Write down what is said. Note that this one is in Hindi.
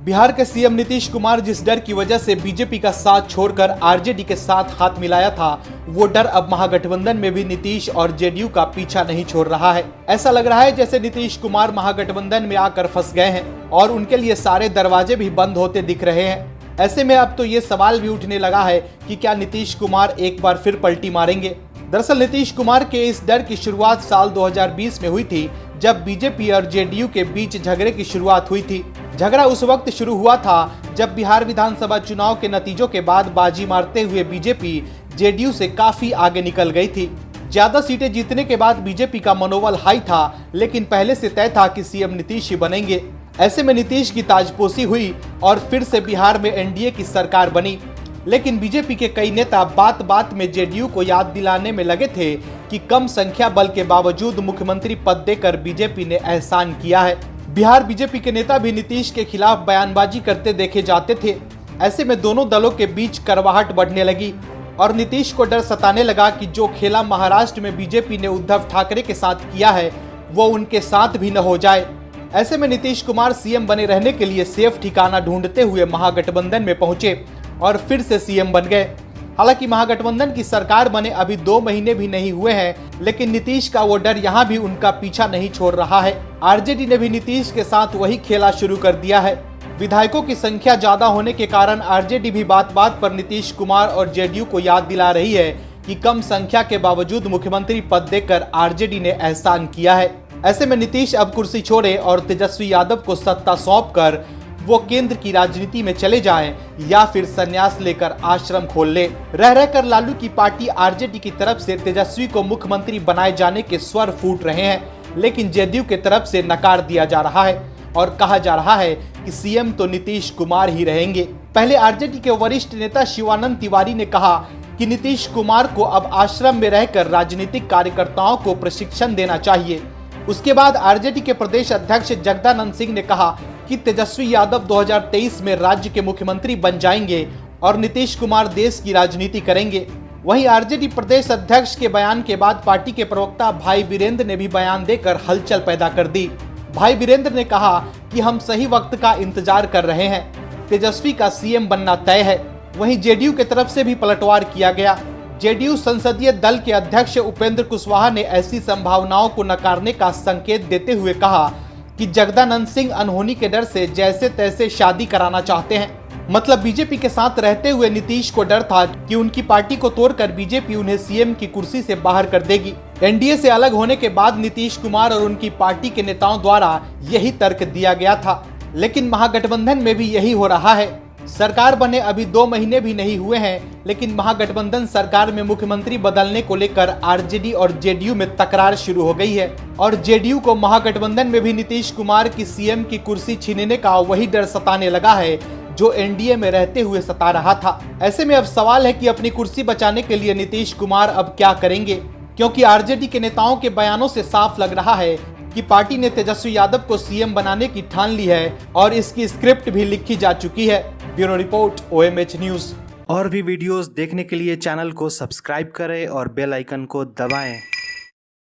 बिहार के सीएम नीतीश कुमार जिस डर की वजह से बीजेपी का साथ छोड़कर आरजेडी के साथ हाथ मिलाया था, वो डर अब महागठबंधन में भी नीतीश और जेडीयू का पीछा नहीं छोड़ रहा है। ऐसा लग रहा है जैसे नीतीश कुमार महागठबंधन में आकर फंस गए हैं और उनके लिए सारे दरवाजे भी बंद होते दिख रहे हैं। ऐसे में अब तो ये सवाल भी उठने लगा है कि क्या नीतीश कुमार एक बार फिर पलटी मारेंगे। दरअसल नीतीश कुमार के इस डर की शुरुआत साल 2020 में हुई थी, जब बीजेपी और जेडीयू के बीच झगड़े की शुरुआत हुई थी। झगड़ा उस वक्त शुरू हुआ था जब बिहार विधानसभा चुनाव के नतीजों के बाद बाजी मारते हुए बीजेपी जेडीयू से काफी आगे निकल गई थी। ज्यादा सीटें जीतने के बाद बीजेपी का मनोबल हाई था, लेकिन पहले से तय था कि सीएम नीतीश ही बनेंगे। ऐसे में नीतीश की ताजपोशी हुई और फिर से बिहार में एनडीए की सरकार बनी। लेकिन बीजेपी के कई नेता बात बात में जेडीयू को याद दिलाने में लगे थे कि कम संख्या बल के बावजूद मुख्यमंत्री पद देकर बीजेपी ने एहसान किया है। बिहार बीजेपी के नेता भी नीतीश के खिलाफ बयानबाजी करते देखे जाते थे। ऐसे में दोनों दलों के बीच कड़वाहट बढ़ने लगी और नीतीश को डर सताने लगा कि जो खेला महाराष्ट्र में बीजेपी ने उद्धव ठाकरे के साथ किया है, वो उनके साथ भी न हो जाए। ऐसे में नीतीश कुमार सीएम बने रहने के लिए सेफ ठिकाना ढूंढते हुए महागठबंधन में पहुंचे और फिर से सीएम बन गए। हालांकि महागठबंधन की सरकार बने अभी 2 महीने भी नहीं हुए हैं, लेकिन नीतीश का वो डर यहाँ भी उनका पीछा नहीं छोड़ रहा है। आरजेडी ने भी नीतीश के साथ वही खेला शुरू कर दिया है। विधायकों की संख्या ज्यादा होने के कारण आरजेडी भी बात बात पर नीतीश कुमार और जेडीयू को याद दिला रही है कि कम संख्या के बावजूद मुख्यमंत्री पद देकर आरजेडी ने एहसान किया है। ऐसे में नीतीश अब कुर्सी छोड़े और तेजस्वी यादव को सत्ता सौंपकर वो केंद्र की राजनीति में चले जाएं या फिर संन्यास लेकर आश्रम खोल ले। रह रहकर लालू की पार्टी आरजेडी की तरफ से तेजस्वी को मुख्यमंत्री बनाए जाने के स्वर फूट रहे हैं, लेकिन जेडीयू की तरफ से नकार दिया जा रहा है और कहा जा रहा है कि सीएम तो नीतीश कुमार ही रहेंगे। पहले आरजेडी के वरिष्ठ नेता शिवानंद तिवारी ने कहा कि नीतीश कुमार को अब आश्रम में रहकर राजनीतिक कार्यकर्ताओं को प्रशिक्षण देना चाहिए। उसके बाद आरजेडी के प्रदेश अध्यक्ष जगदानंद सिंह ने कहा कि तेजस्वी यादव 2023 में राज्य के मुख्यमंत्री बन जाएंगे और नीतीश कुमार देश की राजनीति करेंगे। वहीं आरजेडी प्रदेश अध्यक्ष के बयान के बाद पार्टी के प्रवक्ता भाई वीरेंद्र ने भी बयान देकर हलचल पैदा कर दी। भाई वीरेंद्र ने कहा कि हम सही वक्त का इंतजार कर रहे हैं, तेजस्वी का सीएम बनना तय है। वहीं जेडीयू की तरफ से भी पलटवार किया गया। जेडीयू संसदीय दल के अध्यक्ष उपेंद्र कुशवाहा ने ऐसी संभावनाओं को नकारने का संकेत देते हुए कहा कि जगदानंद सिंह अनहोनी के डर से जैसे तैसे शादी कराना चाहते हैं। मतलब बीजेपी के साथ रहते हुए नीतीश को डर था कि उनकी पार्टी को तोड़कर बीजेपी उन्हें सीएम की कुर्सी से बाहर कर देगी। एनडीए से अलग होने के बाद नीतीश कुमार और उनकी पार्टी के नेताओं द्वारा यही तर्क दिया गया था, लेकिन महागठबंधन में भी यही हो रहा है। सरकार बने अभी 2 महीने भी नहीं हुए हैं, लेकिन महागठबंधन सरकार में मुख्यमंत्री बदलने को लेकर आरजेडी और जेडीयू में तकरार शुरू हो गई है और जेडीयू को महागठबंधन में भी नीतीश कुमार की सीएम की कुर्सी छीनने का वही डर सताने लगा है जो एनडीए में रहते हुए सता रहा था। ऐसे में अब सवाल है कि अपनी कुर्सी बचाने के लिए नीतीश कुमार अब क्या करेंगे, क्योंकि आरजेडी के नेताओं के बयानों से साफ लग रहा है कि पार्टी ने तेजस्वी यादव को सीएम बनाने की ठान ली है और इसकी स्क्रिप्ट भी लिखी जा चुकी है। Bureau report, OMH news. और भी वीडियोस देखने के लिए चैनल को सब्सक्राइब करें और बेल आइकन को दबाएं।